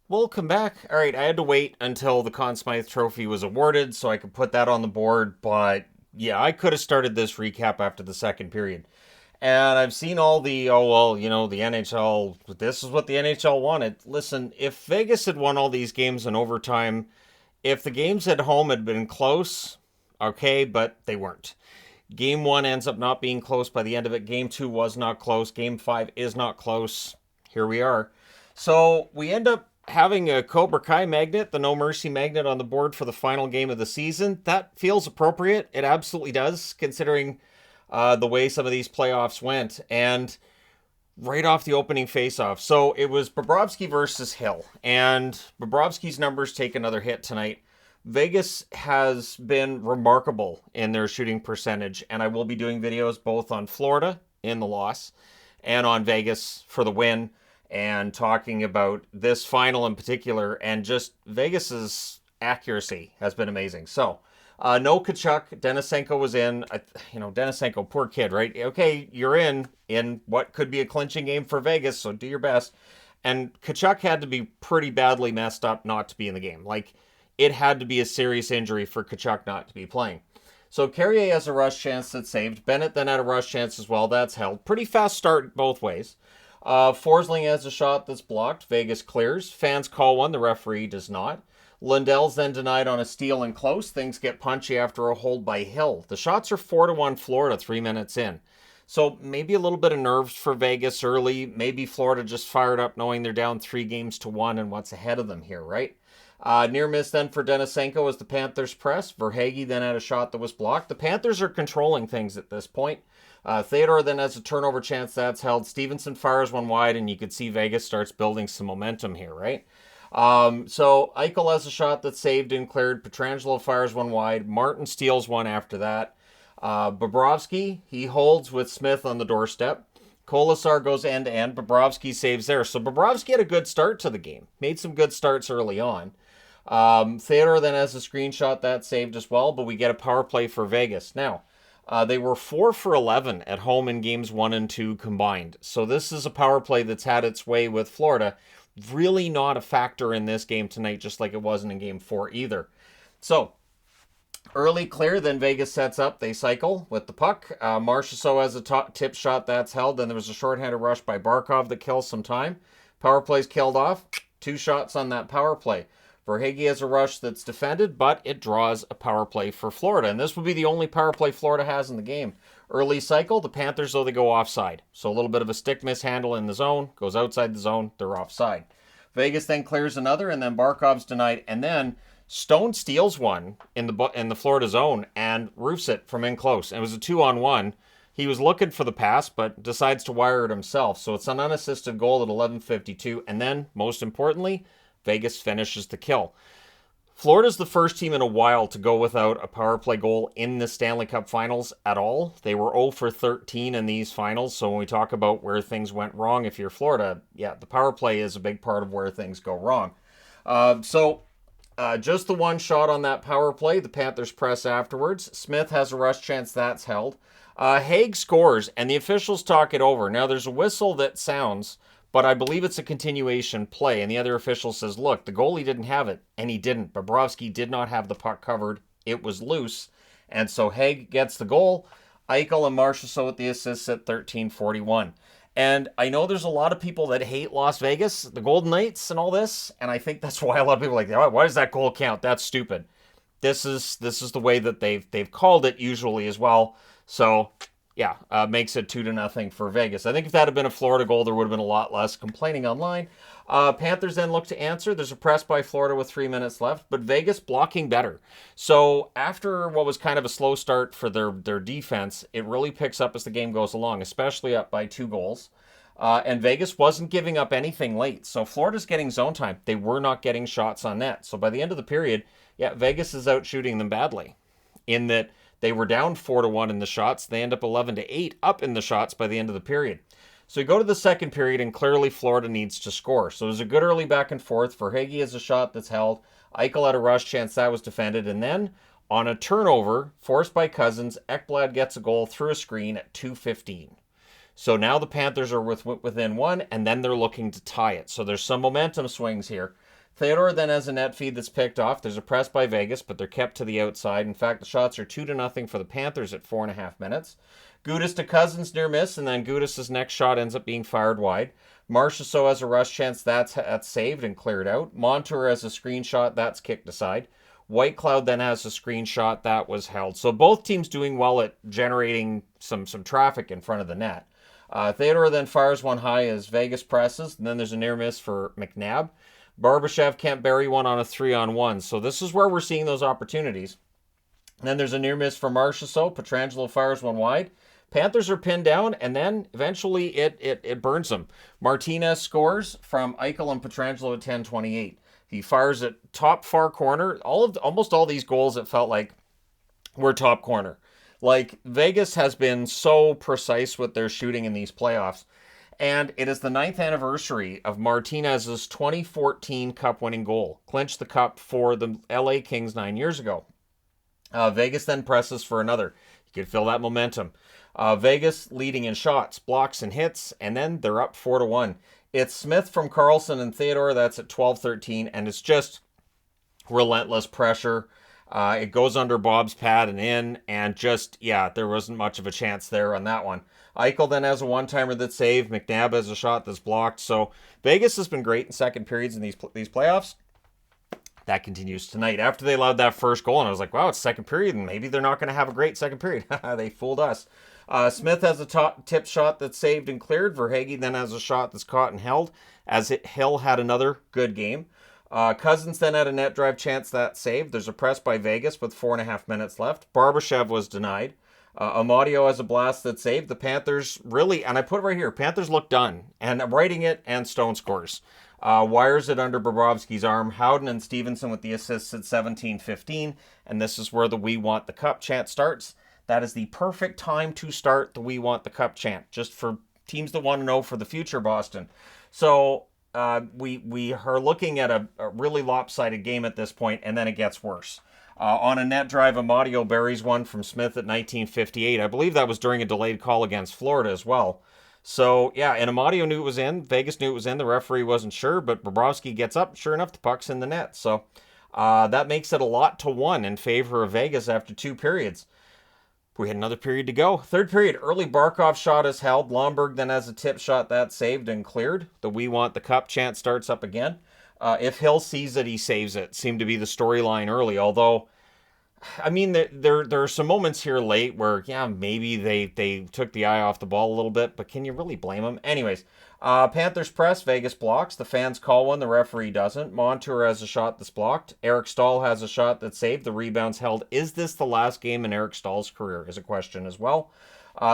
Welcome back. All right, I had to wait until the Conn Smythe Trophy was awarded so I could put that on the board, but yeah, I could have started this recap after the second period. And I've seen all the, oh, well, the NHL, this is what the NHL wanted. Listen, if Vegas had won all these games in overtime, if the games at home had been close, okay, but they weren't. Game one ends up not being close by the end of it. Game two was not close. Game five is not close. Here we are. So we end up having a Cobra Kai magnet, the No Mercy magnet, on the board for the final game of the season. That feels appropriate. It absolutely does, considering the way some of these playoffs went. And right off the opening faceoff. So it was Bobrovsky versus Hill, and Bobrovsky's numbers take another hit tonight. Vegas has been remarkable in their shooting percentage, and I will be doing videos both on Florida in the loss and on Vegas for the win, and talking about this final in particular, and just Vegas's accuracy has been amazing. So, no Kachuk. Denisenko was in. Denisenko, poor kid, right? Okay, you're in what could be a clinching game for Vegas, so do your best. And Kachuk had to be pretty badly messed up not to be in the game. Like, it had to be a serious injury for Kachuk not to be playing. So Carrier has a rush chance that's saved. Bennett then had a rush chance as well. That's held. Pretty fast start both ways. Forsling has a shot that's blocked. Vegas clears. Fans call one. The referee does not. Lundell's then denied on a steal and close. Things get punchy after a hold by Hill. The shots are 4-1 Florida 3 minutes in. So maybe a little bit of nerves for Vegas early. Maybe Florida just fired up knowing they're down 3-1 and what's ahead of them here, right? Near miss then for Denisenko as the Panthers press. Verhaeghe then had a shot that was blocked. The Panthers are controlling things at this point. Theodore then has a turnover chance that's held. Stevenson fires one wide, and you could see Vegas starts building some momentum here, right? So Eichel has a shot that's saved and cleared. Pietrangelo fires one wide. Martin steals one after that. Bobrovsky, he holds with Smith on the doorstep. Kolasar goes end to end. Bobrovsky saves there. So Bobrovsky had a good start to the game. Made some good starts early on. Theodore then has a screenshot that saved as well, but we get a power play for Vegas. Now, they were 4 for 11 at home in games 1 and 2 combined. So this is a power play that's had its way with Florida. Really not a factor in this game tonight, just like it wasn't in game 4 either. So, early clear, then Vegas sets up. They cycle with the puck. Marchessault has a tip shot that's held. Then there was a shorthanded rush by Barkov that kills some time. Power play's killed off. 2 shots on that power play. Verhaeghe has a rush that's defended, but it draws a power play for Florida. And this will be the only power play Florida has in the game. Early cycle, the Panthers, though, they go offside. So a little bit of a stick mishandle in the zone, goes outside the zone, they're offside. Vegas then clears another, and then Barkov's denied. And then Stone steals one in the Florida zone and roofs it from in close. And it was a 2-on-1. He was looking for the pass, but decides to wire it himself. So it's an unassisted goal at 11:52. And then, most importantly, Vegas finishes the kill. Florida's the first team in a while to go without a power play goal in the Stanley Cup Finals at all. They were 0 for 13 in these finals. So when we talk about where things went wrong, if you're Florida, yeah, the power play is a big part of where things go wrong. Just the one shot on that power play. The Panthers press afterwards. Smith has a rush chance that's held. Haig scores, and the officials talk it over. Now, there's a whistle that sounds, but I believe it's a continuation play. And the other official says, look, the goalie didn't have it, and he didn't. Bobrovsky did not have the puck covered. It was loose. And so Haig gets the goal. Eichel and Marchessault with the assists at 13:41. And I know there's a lot of people that hate Las Vegas, the Golden Knights and all this, and I think that's why a lot of people are like, oh, why does that goal count? That's stupid. This is the way that they've called it usually as well. So yeah, makes it 2-0 for Vegas. I think if that had been a Florida goal, there would have been a lot less complaining online. Panthers then look to answer. There's a press by Florida with 3 minutes left, but Vegas blocking better. So after what was kind of a slow start for their defense, it really picks up as the game goes along, especially up by 2 goals. And Vegas wasn't giving up anything late. So Florida's getting zone time. They were not getting shots on net. So by the end of the period, yeah, Vegas is out shooting them badly in that they were down 4-1 in the shots. They end up 11-8 up in the shots by the end of the period. So you go to the second period, and clearly Florida needs to score. So there's a good early back and forth. Verhaeghe has a shot that's held. Eichel had a rush chance that was defended. And then on a turnover forced by Cousins, Ekblad gets a goal through a screen at 2:15. So now the Panthers are within one, and then they're looking to tie it. So there's some momentum swings here. Theodore then has a net feed that's picked off. There's a press by Vegas, but they're kept to the outside. In fact, the shots are 2-0 for the Panthers at 4.5 minutes. Gudis to Cousins near miss, and then Gudis' next shot ends up being fired wide. Marchessault has a rush chance, that's saved and cleared out. Montour has a screenshot, that's kicked aside. Whitecloud then has a screenshot, that was held. So both teams doing well at generating some traffic in front of the net. Theodore then fires one high as Vegas presses, and then there's a near miss for McNabb. Barbashev can't bury one on a 3-on-1, so this is where we're seeing those opportunities. And then there's a near miss for Marchessault. Pietrangelo fires one wide. Panthers are pinned down, and then eventually it burns them. Martinez scores from Eichel and Pietrangelo at 10:28. He fires it top far corner. Almost all these goals, it felt like, were top corner. Like, Vegas has been so precise with their shooting in these playoffs. And it is the 9th anniversary of Martinez's 2014 Cup-winning goal. Clinched the Cup for the LA Kings 9 years ago. Vegas then presses for another. You could feel that momentum. Vegas leading in shots, blocks, and hits, and then they're up 4-1. It's Smith from Carlson and Theodore. That's at 12:13, and it's just relentless pressure. It goes under Bob's pad and in, and just, yeah, there wasn't much of a chance there on that one. Eichel then has a one-timer that's saved. McNabb has a shot that's blocked. So Vegas has been great in second periods in these playoffs. That continues tonight. After they allowed that first goal, and I was like, wow, it's second period, and maybe they're not going to have a great second period. They fooled us. Smith has a top tip shot that's saved and cleared. Verhaeghe then has a shot that's caught and held, as Hill had another good game. Cousins then had a net drive chance that saved. There's a press by Vegas with 4.5 minutes left. Barbashev was denied. Amadio has a blast that saved. The Panthers really, and I put it right here, Panthers look done. And I'm writing it, and Stone scores. Wires it under Bobrovsky's arm. Howden and Stevenson with the assists at 17:15. And this is where the We Want the Cup chant starts. That is the perfect time to start the We Want the Cup chant, just for teams that want to know for the future, Boston. So we are looking at a really lopsided game at this point, and then it gets worse. On a net drive, Amadio buries one from Smith at 19:58. I believe that was during a delayed call against Florida as well. So, yeah, and Amadio knew it was in. Vegas knew it was in. The referee wasn't sure, but Bobrovsky gets up. Sure enough, the puck's in the net. So that makes it a lot to 1 in favor of Vegas after 2 periods. We had another period to go. Third period, early Barkov shot is held. Lomberg then has a tip shot that's saved and cleared. The We Want the Cup chant starts up again. If Hill sees it, he saves it. Seemed to be the storyline early, although, I mean, there are some moments here late where, yeah, maybe they took the eye off the ball a little bit, but can you really blame them? Anyways, Panthers press, Vegas blocks. The fans call one, the referee doesn't. Montour has a shot that's blocked. Eric Stahl has a shot that's saved. The rebound's held. Is this the last game in Eric Stahl's career is a question as well.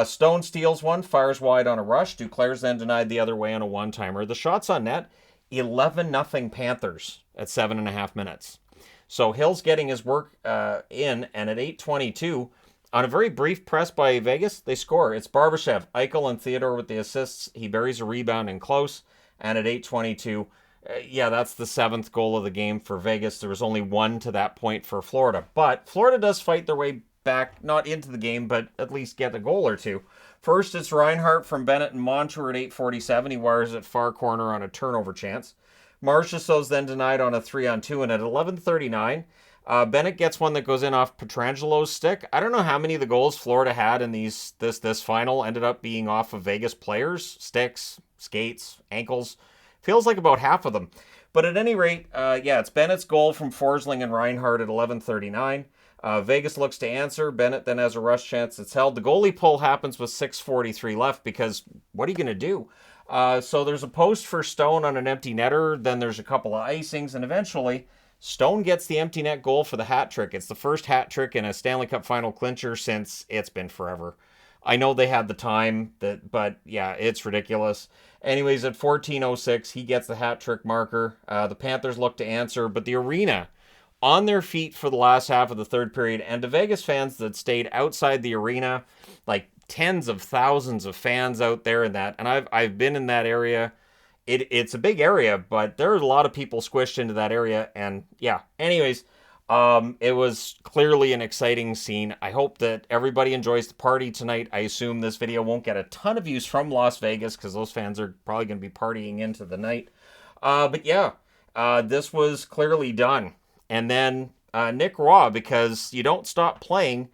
Stone steals one, fires wide on a rush. Duclair's then denied the other way on a one-timer. The shot's on net, 11-0 Panthers at 7.5 minutes. So Hill's getting his work in, and at 8:22, on a very brief press by Vegas, they score. It's Barbashev, Eichel, and Theodore with the assists. He buries a rebound in close, and at 8:22, that's the 7th goal of the game for Vegas. There was only 1 to that point for Florida. But Florida does fight their way back, not into the game, but at least get a goal or two. First, it's Reinhart from Bennett and Montour at 8:47. He wires it far corner on a turnover chance. Marchessault's then denied on a 3-on-2, and at 11:39, Bennett gets one that goes in off Pietrangelo's stick. I don't know how many of the goals Florida had in this final ended up being off of Vegas players, sticks, skates, ankles. Feels like about half of them. But at any rate, it's Bennett's goal from Forsling and Reinhart at 11:39. Vegas looks to answer. Bennett then has a rush chance. It's held. The goalie pull happens with 6:43 left because what are you going to do? So there's a post for Stone on an empty netter. Then there's a couple of icings. And eventually, Stone gets the empty net goal for the hat trick. It's the first hat trick in a Stanley Cup final clincher since it's been forever. I know they had the time, but yeah, it's ridiculous. Anyways, at 14:06, he gets the hat trick marker. The Panthers look to answer, but the arena on their feet for the last half of the third period. And to Vegas fans that stayed outside the arena, like tens of thousands of fans out there in that, and I've been in that area. It's a big area, but there are a lot of people squished into that area, and yeah. Anyways, It was clearly an exciting scene. I hope that everybody enjoys the party tonight. I assume this video won't get a ton of views from Las Vegas because those fans are probably going to be partying into the night. But yeah, this was clearly done. And then Nick Roy, because you don't stop playing,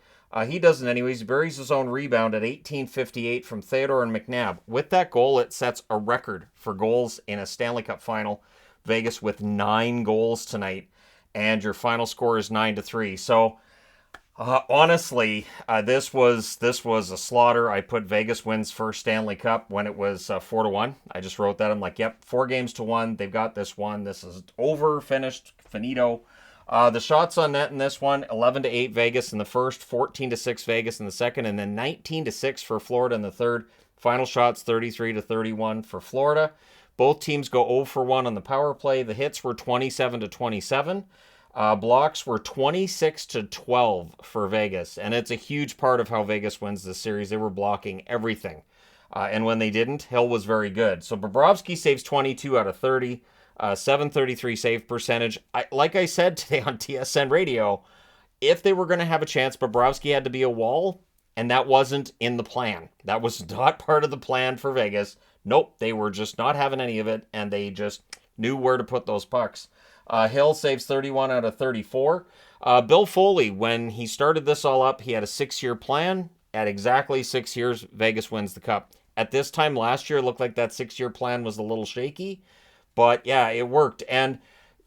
he doesn't anyways. He buries his own rebound at 18:58 from Theodore and McNabb. With that goal, it sets a record for goals in a Stanley Cup final. Vegas with 9 goals tonight, and your final score is 9-3. So honestly, this was a slaughter. I put Vegas wins first Stanley Cup when it was 4-1. I just wrote that. I'm like, yep, 4-1. They've got this one. This is over, finished, finito. The shots on net in this one, 11-8 Vegas in the first, 14-6 Vegas in the second, and then 19-6 for Florida in the third. Final shots, 33-31 for Florida. Both teams go 0-for-1 on the power play. The hits were 27-27. Blocks were 26-12 for Vegas, and it's a huge part of how Vegas wins this series. They were blocking everything, and when they didn't, Hill was very good. So Bobrovsky saves 22 out of 30. 733 save percentage. Like I said today on TSN radio, if they were going to have a chance, Bobrovsky had to be a wall, and that wasn't in the plan. That was not part of the plan for Vegas. Nope, they were just not having any of it, and they just knew where to put those pucks. Hill saves 31 out of 34. Bill Foley, when he started this all up, he had a 6-year plan. At exactly 6 years, Vegas wins the Cup. At this time last year, it looked like that 6-year plan was a little shaky. But yeah, it worked. And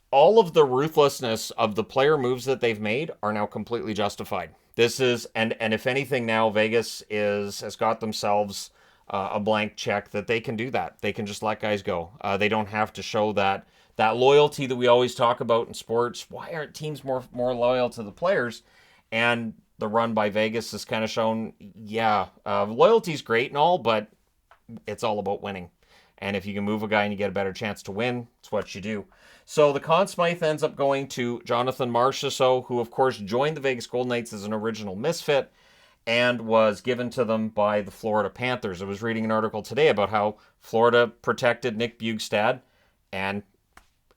all of the ruthlessness of the player moves that they've made are now completely justified. This is, and if anything now, Vegas has got themselves a blank check that they can do that. They can just let guys go. They don't have to show that loyalty that we always talk about in sports. Why aren't teams more loyal to the players? And the run by Vegas has kind of shown, yeah, loyalty's great and all, but it's all about winning. And if you can move a guy and you get a better chance to win, it's what you do. So the Conn Smythe ends up going to Jonathan Marchessault, who of course joined the Vegas Golden Knights as an original misfit and was given to them by the Florida Panthers. I was reading an article today about how Florida protected Nick Bjugstad and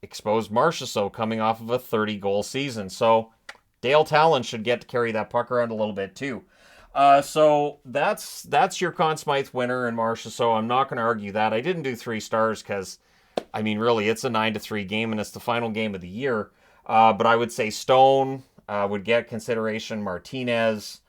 exposed Marchessault coming off of a 30-goal season. So Dale Talon should get to carry that puck around a little bit too. So that's your Conn Smythe winner in Marchessault. I'm not going to argue that. I didn't do 3 stars because, I mean, really, it's a 9-3 game and it's the final game of the year. But I would say Stone would get consideration. Martinez,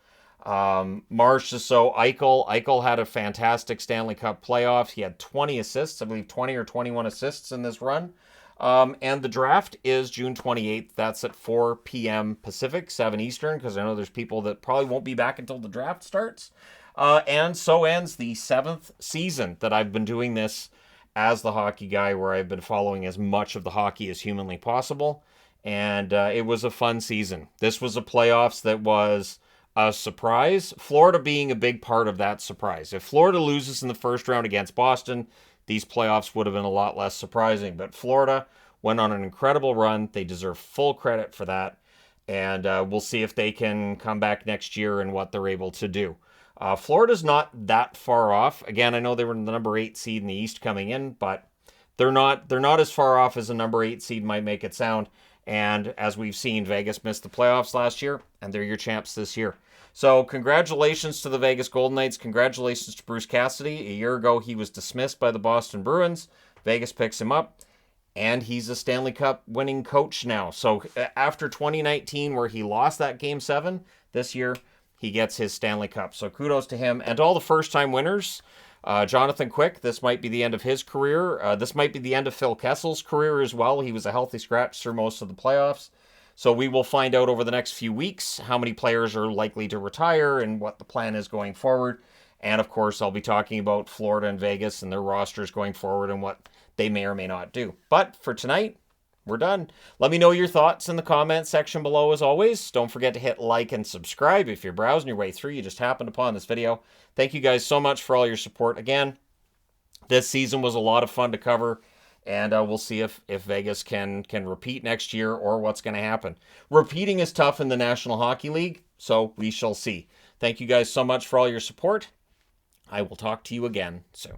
Marchessault, Eichel. Eichel had a fantastic Stanley Cup playoff. He had 20 assists, I believe 20 or 21 assists in this run. And the draft is June 28th. That's at 4 p.m. Pacific, 7 Eastern, because I know there's people that probably won't be back until the draft starts. And so ends the 7th season that I've been doing this as the hockey guy, where I've been following as much of the hockey as humanly possible. And it was a fun season. This was a playoffs that was a surprise, Florida being a big part of that surprise. If Florida loses in the first round against Boston, these playoffs would have been a lot less surprising. But Florida went on an incredible run. They deserve full credit for that. And we'll see if they can come back next year and what they're able to do. Florida's not that far off. Again, I know they were the number 8 seed in the East coming in, but they're not as far off as a number 8 seed might make it sound. And as we've seen, Vegas missed the playoffs last year, and they're your champs this year. So congratulations to the Vegas Golden Knights. Congratulations to Bruce Cassidy. A year ago, he was dismissed by the Boston Bruins. Vegas picks him up, and he's a Stanley Cup winning coach now. So after 2019, where he lost that Game 7, this year he gets his Stanley Cup. So kudos to him. And to all the first-time winners, Jonathan Quick, this might be the end of his career. This might be the end of Phil Kessel's career as well. He was a healthy scratch through most of the playoffs. So we will find out over the next few weeks how many players are likely to retire and what the plan is going forward. And of course, I'll be talking about Florida and Vegas and their rosters going forward and what they may or may not do. But for tonight, we're done. Let me know your thoughts in the comment section below as always. Don't forget to hit like and subscribe if you're browsing your way through. You just happened upon this video. Thank you guys so much for all your support. Again, this season was a lot of fun to cover. And we'll see if Vegas can repeat next year or what's going to happen. Repeating is tough in the National Hockey League, so we shall see. Thank you guys so much for all your support. I will talk to you again soon.